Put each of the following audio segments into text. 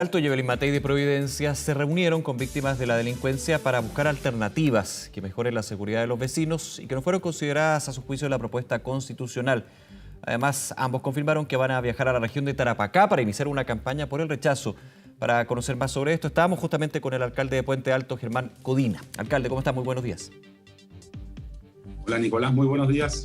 Alto y Evelyn Matei de Providencia se reunieron con víctimas de la delincuencia para buscar alternativas que mejoren la seguridad de los vecinos y que no fueron consideradas a su juicio en la propuesta constitucional. Además, ambos confirmaron que van a viajar a la región de Tarapacá para iniciar una campaña por el rechazo. Para conocer más sobre esto, estábamos justamente con el alcalde de Puente Alto, Germán Codina. Alcalde, ¿cómo está? Muy buenos días. Hola Nicolás, muy buenos días.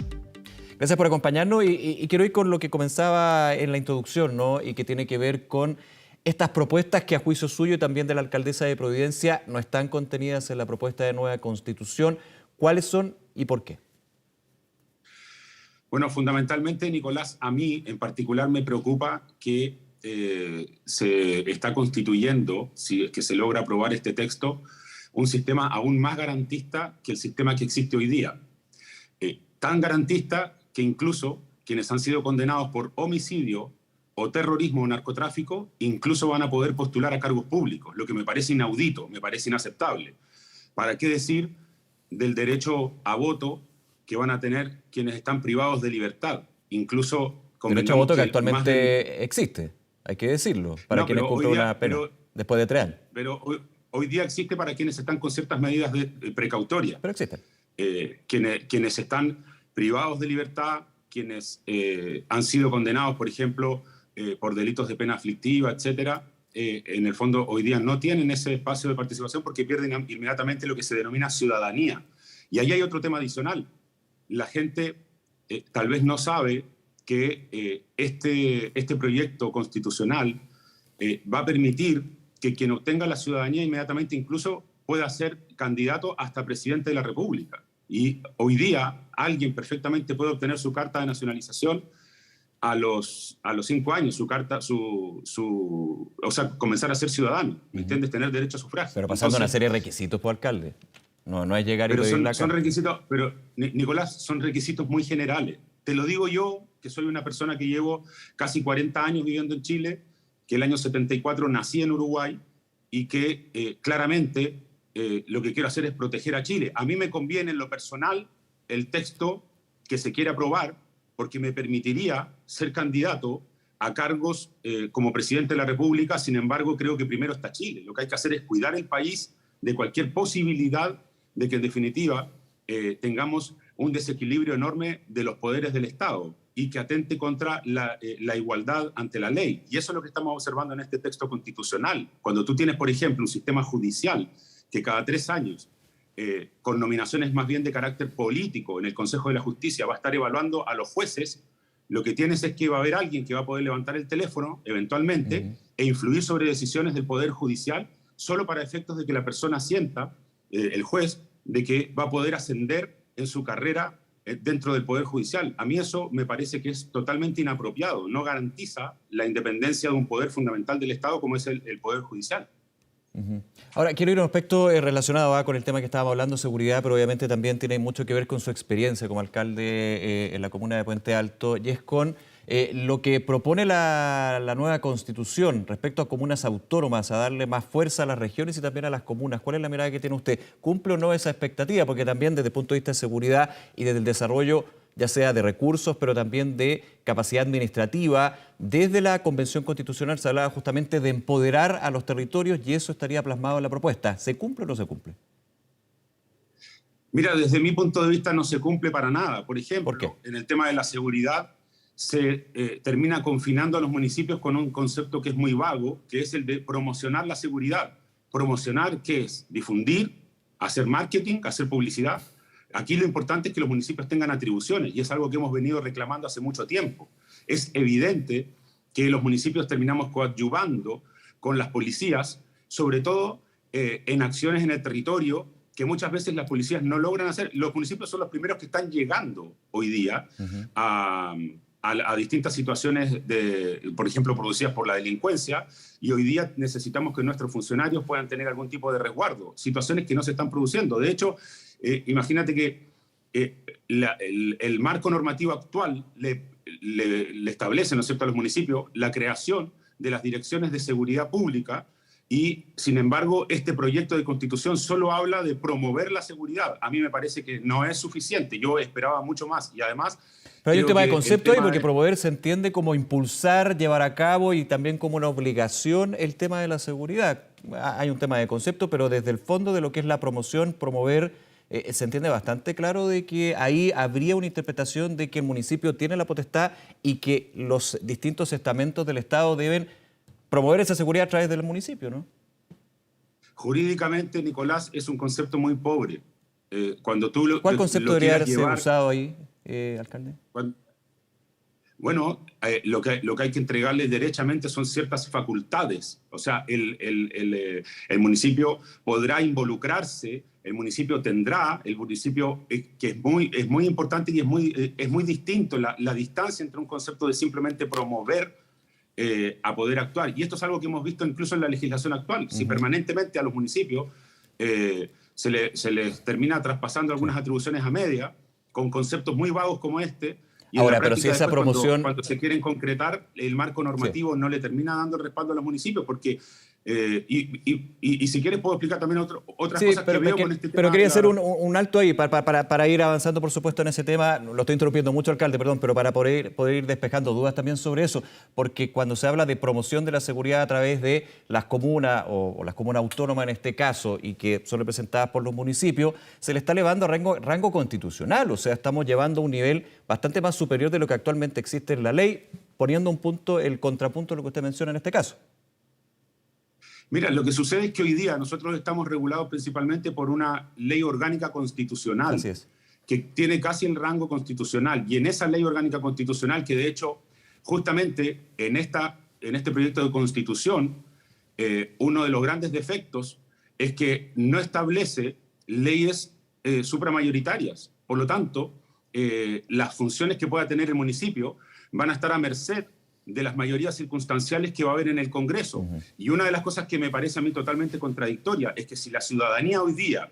Gracias por acompañarnos y quiero ir con lo que comenzaba en la introducción, ¿no? Y que tiene que ver con estas propuestas que a juicio suyo y también de la alcaldesa de Providencia no están contenidas en la propuesta de nueva constitución. ¿Cuáles son y por qué? Bueno, fundamentalmente, Nicolás, a mí en particular me preocupa que se está constituyendo, si es que se logra aprobar este texto, un sistema aún más garantista que el sistema que existe hoy día. Tan garantista que incluso quienes han sido condenados por homicidio o terrorismo o narcotráfico, incluso van a poder postular a cargos públicos, lo que me parece inaudito, me parece inaceptable. ¿Para qué decir del derecho a voto que van a tener quienes están privados de libertad? Incluso Derecho a voto que actualmente existe, hay que decirlo, para quienes cumplen una pena después de 3 años. Pero hoy día existe para quienes están con ciertas medidas de precautorias. Pero existe. Quienes están privados de libertad, quienes han sido condenados, por ejemplo, por delitos de pena aflictiva, etcétera, en el fondo hoy día no tienen ese espacio de participación porque pierden inmediatamente lo que se denomina ciudadanía. Y ahí hay otro tema adicional. La gente tal vez no sabe que este proyecto constitucional va a permitir que quien obtenga la ciudadanía inmediatamente incluso pueda ser candidato hasta presidente de la República. Y hoy día alguien perfectamente puede obtener su carta de nacionalización a los 5 años, o sea, comenzar a ser ciudadano, ¿me entiendes? Tener derecho a sufragio. Pero pasando una serie de requisitos, por alcalde. No es llegar y pedir la carta. Son requisitos, pero Nicolás, son requisitos muy generales. Te lo digo yo, que soy una persona que llevo casi 40 años viviendo en Chile, que el año 74 nací en Uruguay y que claramente lo que quiero hacer es proteger a Chile. A mí me conviene en lo personal el texto que se quiere aprobar porque me permitiría ser candidato a cargos como presidente de la República. Sin embargo, creo que primero está Chile. Lo que hay que hacer es cuidar el país de cualquier posibilidad de que en definitiva tengamos un desequilibrio enorme de los poderes del Estado y que atente contra la igualdad ante la ley. Y eso es lo que estamos observando en este texto constitucional. Cuando tú tienes, por ejemplo, un sistema judicial que cada 3 años, con nominaciones más bien de carácter político en el Consejo de la Justicia, va a estar evaluando a los jueces, lo que tienes es que va a haber alguien que va a poder levantar el teléfono, eventualmente, e influir sobre decisiones del Poder Judicial, solo para efectos de que la persona sienta, el juez, de que va a poder ascender en su carrera dentro del Poder Judicial. A mí eso me parece que es totalmente inapropiado, no garantiza la independencia de un poder fundamental del Estado como es el Poder Judicial. Ahora, quiero ir a un aspecto relacionado con el tema que estábamos hablando, seguridad, pero obviamente también tiene mucho que ver con su experiencia como alcalde en la comuna de Puente Alto, y es con lo que propone la nueva constitución respecto a comunas autónomas, a darle más fuerza a las regiones y también a las comunas. ¿Cuál es la mirada que tiene usted? ¿Cumple o no esa expectativa? Porque también desde el punto de vista de seguridad y desde el desarrollo, ya sea de recursos, pero también de capacidad administrativa, desde la Convención Constitucional se hablaba justamente de empoderar a los territorios y eso estaría plasmado en la propuesta. ¿Se cumple o no se cumple? Mira, desde mi punto de vista no se cumple para nada. Por ejemplo, ¿por qué? En el tema de la seguridad se termina confinando a los municipios con un concepto que es muy vago, que es el de promocionar la seguridad. ¿Promocionar qué es? Difundir, hacer marketing, hacer publicidad. Aquí lo importante es que los municipios tengan atribuciones y es algo que hemos venido reclamando hace mucho tiempo. Es evidente que los municipios terminamos coadyuvando con las policías, sobre todo en acciones en el territorio que muchas veces las policías no logran hacer. Los municipios son los primeros que están llegando hoy día a distintas situaciones, por ejemplo, producidas por la delincuencia, y hoy día necesitamos que nuestros funcionarios puedan tener algún tipo de resguardo, situaciones que no se están produciendo. De hecho, imagínate que el marco normativo actual le establece, ¿no es cierto?, a los municipios la creación de las direcciones de seguridad pública Y, sin embargo, este proyecto de constitución solo habla de promover la seguridad. A mí me parece que no es suficiente. Yo esperaba mucho más. Y además, pero hay un creo tema de que concepto ahí, porque promover se entiende como impulsar, llevar a cabo y también como una obligación el tema de la seguridad. Hay un tema de concepto, pero desde el fondo de lo que es la promoción, promover, se entiende bastante claro de que ahí habría una interpretación de que el municipio tiene la potestad y que los distintos estamentos del Estado deben promover esa seguridad a través del municipio, ¿no? Jurídicamente, Nicolás, es un concepto muy pobre. Cuando tú ¿Cuál concepto debería haberse llevar, usado ahí, alcalde? Bueno, lo que hay que entregarle derechamente son ciertas facultades. O sea, el municipio podrá involucrarse, el municipio tendrá, el municipio, que es muy importante y es muy distinto la distancia entre un concepto de simplemente promover a poder actuar. Y esto es algo que hemos visto incluso en la legislación actual. Si permanentemente a los municipios se les termina traspasando algunas atribuciones a media, con conceptos muy vagos como este. Y ahora, pero si esa promoción... Cuando se quieren concretar, el marco normativo no le termina dando el respaldo a los municipios, porque... y si quieres puedo explicar también otras cosas que veo con este tema. Pero quería hacer un alto ahí para ir avanzando, por supuesto, en ese tema. Lo estoy interrumpiendo mucho, alcalde, perdón, pero para poder ir despejando dudas también sobre eso. Porque cuando se habla de promoción de la seguridad a través de las comunas o las comunas autónomas en este caso, y que son representadas por los municipios, se le está elevando a rango constitucional. O sea, estamos llevando a un nivel bastante más superior de lo que actualmente existe en la ley, poniendo el contrapunto de lo que usted menciona en este caso. Mira, lo que sucede es que hoy día nosotros estamos regulados principalmente por una ley orgánica constitucional, así es, que tiene casi el rango constitucional. Y en esa ley orgánica constitucional, que de hecho, justamente en este proyecto de constitución, uno de los grandes defectos es que no establece leyes supramayoritarias. Por lo tanto, las funciones que pueda tener el municipio van a estar a merced de las mayorías circunstanciales que va a haber en el Congreso. Y una de las cosas que me parece a mí totalmente contradictoria es que si la ciudadanía hoy día,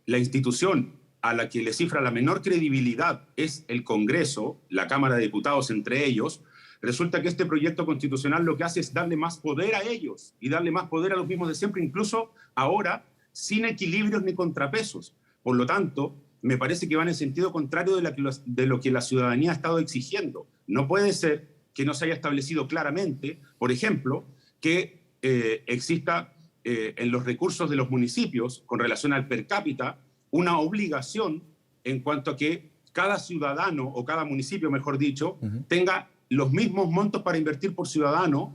la institución a la que le cifra la menor credibilidad es el Congreso, la Cámara de Diputados entre ellos, resulta que este proyecto constitucional lo que hace es darle más poder a ellos y darle más poder a los mismos de siempre, incluso ahora sin equilibrios ni contrapesos. Por lo tanto, me parece que va en el sentido contrario de lo que la ciudadanía ha estado exigiendo. No puede ser que no se haya establecido claramente, por ejemplo, que exista en los recursos de los municipios, con relación al per cápita, una obligación en cuanto a que cada ciudadano, o cada municipio, mejor dicho, tenga los mismos montos para invertir por ciudadano,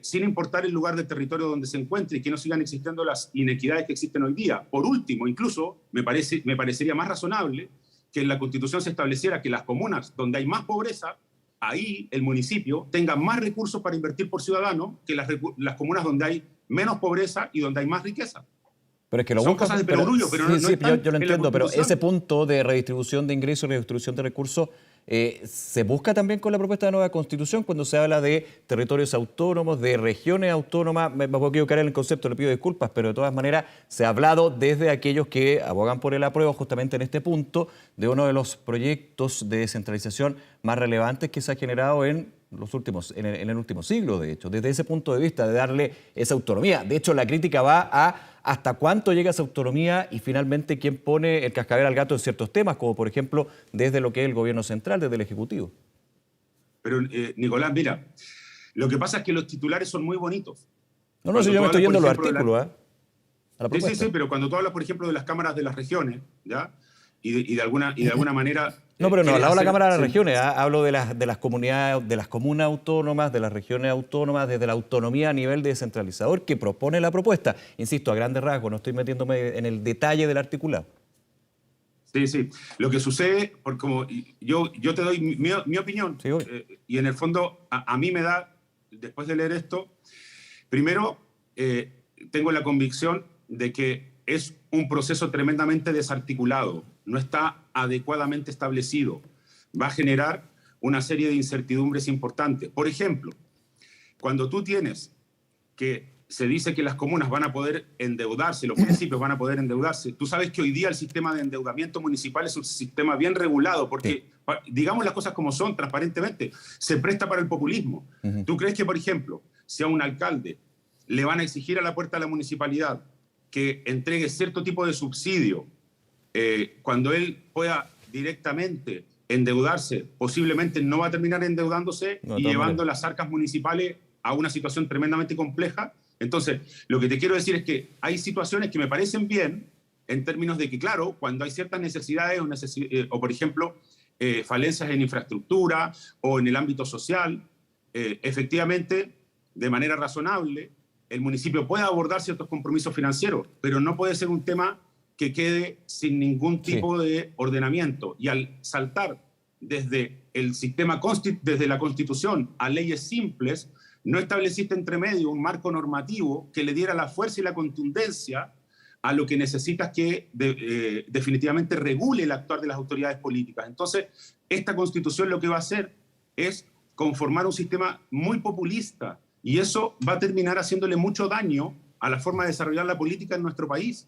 sin importar el lugar del territorio donde se encuentre, y que no sigan existiendo las inequidades que existen hoy día. Por último, incluso, me parecería más razonable que en la Constitución se estableciera que las comunas donde hay más pobreza, ahí el municipio tenga más recursos para invertir por ciudadano que las comunas donde hay menos pobreza y donde hay más riqueza. Pero es que lo son cosas de perogrullo, pero no yo lo entiendo, pero ese punto de redistribución de ingresos y redistribución de recursos se busca también con la propuesta de nueva Constitución cuando se habla de territorios autónomos, de regiones autónomas. Me puedo equivocar en el concepto, le pido disculpas, pero de todas maneras se ha hablado desde aquellos que abogan por el apruebo justamente en este punto de uno de los proyectos de descentralización más relevantes que se ha generado en el último siglo, de hecho, desde ese punto de vista de darle esa autonomía. De hecho, la crítica va a hasta cuánto llega esa autonomía y finalmente quién pone el cascabel al gato en ciertos temas, como por ejemplo desde lo que es el gobierno central, desde el Ejecutivo. Pero, Nicolás, mira, lo que pasa es que los titulares son muy bonitos. No, si yo me estoy yendo a los artículos, Sí, pero cuando tú hablas, por ejemplo, de las cámaras de las regiones, ¿ya? Y de alguna manera... No, pero no hablaba de la Cámara de las Regiones, hablo de las comunidades, de las comunas autónomas, de las regiones autónomas, desde la autonomía a nivel descentralizador que propone la propuesta. Insisto, a grandes rasgos, no estoy metiéndome en el detalle del articulado. Sí. Lo que sucede, porque como yo te doy mi opinión, sí, y en el fondo a mí me da, después de leer esto, primero tengo la convicción de que es un proceso tremendamente desarticulado, no está adecuadamente establecido, va a generar una serie de incertidumbres importantes. Por ejemplo, cuando tú tienes que se dice que las comunas van a poder endeudarse, los municipios van a poder endeudarse, tú sabes que hoy día el sistema de endeudamiento municipal es un sistema bien regulado, porque, digamos las cosas como son, transparentemente, se presta para el populismo. ¿Tú crees que, por ejemplo, si a un alcalde le van a exigir a la puerta de la municipalidad que entregue cierto tipo de subsidio, cuando él pueda directamente endeudarse, posiblemente no va a terminar endeudándose y llevando las arcas municipales a una situación tremendamente compleja. Entonces, lo que te quiero decir es que hay situaciones que me parecen bien en términos de que, claro, cuando hay ciertas necesidades o por ejemplo, falencias en infraestructura o en el ámbito social, efectivamente, de manera razonable, el municipio puede abordar ciertos compromisos financieros, pero no puede ser un tema que quede sin ningún tipo de ordenamiento. Y al saltar desde el sistema, desde la Constitución a leyes simples, no estableciste entre medio un marco normativo que le diera la fuerza y la contundencia a lo que necesitas que definitivamente regule el actuar de las autoridades políticas. Entonces, esta Constitución lo que va a hacer es conformar un sistema muy populista, y eso va a terminar haciéndole mucho daño a la forma de desarrollar la política en nuestro país.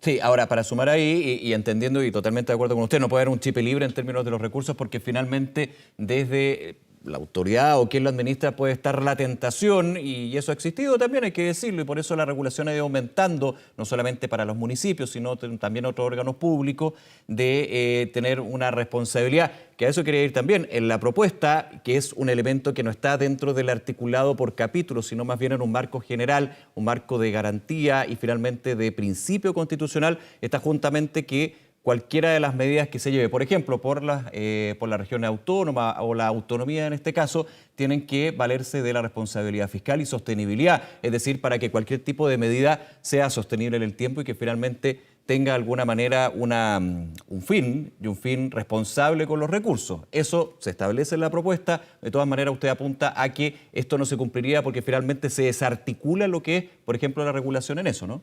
Sí, ahora, para sumar ahí y entendiendo y totalmente de acuerdo con usted, no puede haber un chip libre en términos de los recursos porque finalmente desde la autoridad o quien lo administra puede estar la tentación, y eso ha existido también, hay que decirlo, y por eso la regulación ha ido aumentando, no solamente para los municipios, sino también otros órganos públicos, de tener una responsabilidad, que a eso quería ir también, en la propuesta, que es un elemento que no está dentro del articulado por capítulos, sino más bien en un marco general, un marco de garantía y finalmente de principio constitucional, está juntamente que cualquiera de las medidas que se lleve, por ejemplo, por la región autónoma o la autonomía en este caso, tienen que valerse de la responsabilidad fiscal y sostenibilidad, es decir, para que cualquier tipo de medida sea sostenible en el tiempo y que finalmente tenga de alguna manera un fin responsable con los recursos. Eso se establece en la propuesta. De todas maneras, usted apunta a que esto no se cumpliría porque finalmente se desarticula lo que es, por ejemplo, la regulación en eso, ¿no?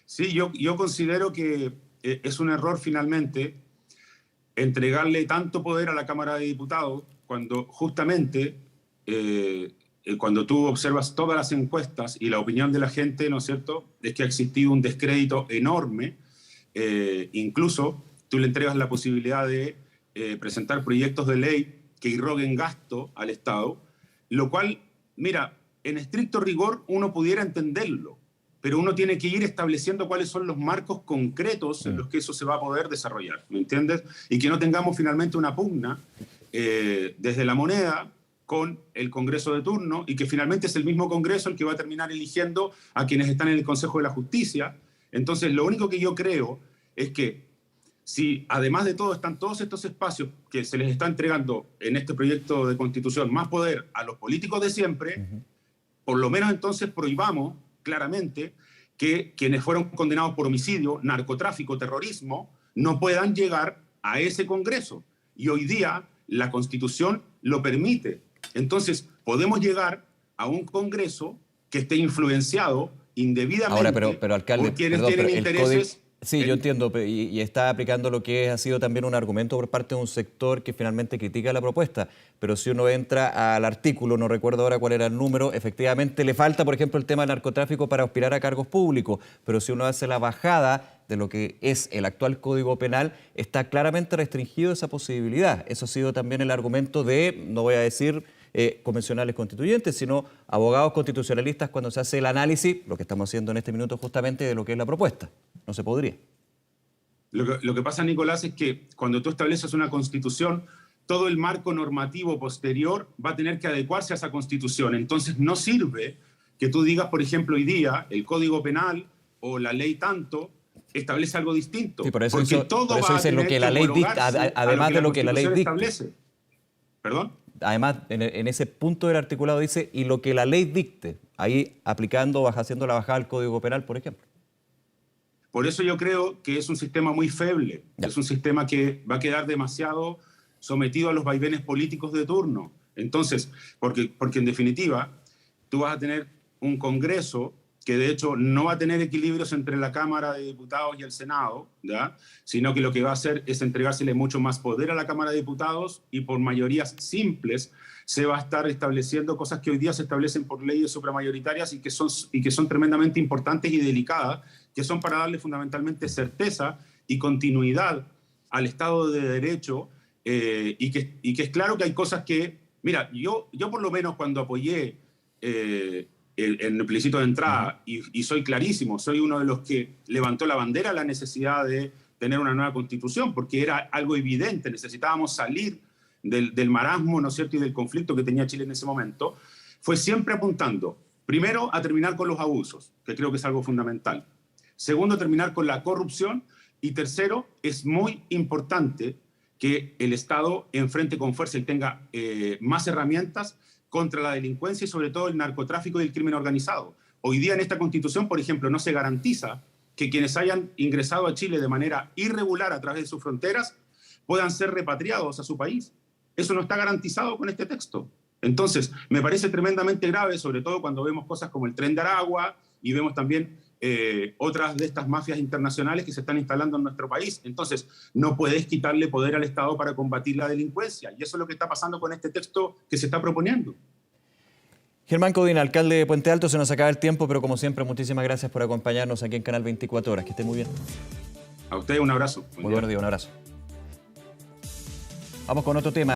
Sí, yo considero que es un error finalmente entregarle tanto poder a la Cámara de Diputados cuando justamente cuando tú observas todas las encuestas y la opinión de la gente, ¿no es cierto?, es que ha existido un descrédito enorme. Incluso tú le entregas la posibilidad de presentar proyectos de ley que irroguen gasto al Estado, lo cual, mira, en estricto rigor uno pudiera entenderlo, pero uno tiene que ir estableciendo cuáles son los marcos concretos en los que eso se va a poder desarrollar, ¿me entiendes? Y que no tengamos finalmente una pugna desde la moneda con el Congreso de turno, y que finalmente es el mismo Congreso el que va a terminar eligiendo a quienes están en el Consejo de la Justicia. Entonces, lo único que yo creo es que si además de todo están todos estos espacios que se les está entregando en este proyecto de Constitución más poder a los políticos de siempre, por lo menos entonces prohibamos claramente que quienes fueron condenados por homicidio, narcotráfico, terrorismo, no puedan llegar a ese Congreso. Y hoy día la Constitución lo permite. Entonces, podemos llegar a un Congreso que esté influenciado indebidamente. Ahora, pero alcalde, por quienes tienen intereses. Sí, yo entiendo, y está aplicando lo que ha sido también un argumento por parte de un sector que finalmente critica la propuesta, pero si uno entra al artículo, no recuerdo ahora cuál era el número, efectivamente le falta, por ejemplo, el tema del narcotráfico para aspirar a cargos públicos, pero si uno hace la bajada de lo que es el actual Código Penal, está claramente restringido esa posibilidad. Eso ha sido también el argumento de, no voy a decir convencionales constituyentes, sino abogados constitucionalistas cuando se hace el análisis, lo que estamos haciendo en este minuto justamente, de lo que es la propuesta. No se podría. Lo que pasa, Nicolás, es que cuando tú estableces una constitución, todo el marco normativo posterior va a tener que adecuarse a esa constitución. Entonces no sirve que tú digas, por ejemplo, hoy día el Código Penal o la ley tanto establece algo distinto. Sí, por eso todo va a dice lo que la ley dicta, además de lo que la ley dicta. ¿Perdón? Además, en ese punto del articulado dice, y lo que la ley dicte, ahí aplicando, haciendo la bajada al Código Penal, por ejemplo. Por eso yo creo que es un sistema muy feble, es un sistema que va a quedar demasiado sometido a los vaivenes políticos de turno. Entonces, porque en definitiva, tú vas a tener un Congreso que de hecho no va a tener equilibrios entre la Cámara de Diputados y el Senado, ¿ya?, sino que lo que va a hacer es entregársele mucho más poder a la Cámara de Diputados, y por mayorías simples se va a estar estableciendo cosas que hoy día se establecen por leyes supramayoritarias y que son tremendamente importantes y delicadas, que son para darle fundamentalmente certeza y continuidad al Estado de Derecho, y que es claro que hay cosas que, mira, yo por lo menos cuando apoyé en el plebiscito de entrada, y soy clarísimo, soy uno de los que levantó la bandera a la necesidad de tener una nueva constitución, porque era algo evidente, necesitábamos salir del marasmo, ¿no es cierto?, y del conflicto que tenía Chile en ese momento, fue siempre apuntando, primero, a terminar con los abusos, que creo que es algo fundamental. Segundo, terminar con la corrupción. Y tercero, es muy importante que el Estado enfrente con fuerza y tenga más herramientas contra la delincuencia y sobre todo el narcotráfico y el crimen organizado. Hoy día en esta Constitución, por ejemplo, no se garantiza que quienes hayan ingresado a Chile de manera irregular a través de sus fronteras puedan ser repatriados a su país. Eso no está garantizado con este texto. Entonces, me parece tremendamente grave, sobre todo cuando vemos cosas como el Tren de Aragua y vemos también otras de estas mafias internacionales que se están instalando en nuestro país. Entonces, no puedes quitarle poder al Estado para combatir la delincuencia. Y eso es lo que está pasando con este texto que se está proponiendo. Germán Codina, alcalde de Puente Alto, se nos acaba el tiempo, pero como siempre, muchísimas gracias por acompañarnos aquí en Canal 24 Horas. Que esté muy bien. A ustedes un abrazo. Muy buenos días, un abrazo. Vamos con otro tema.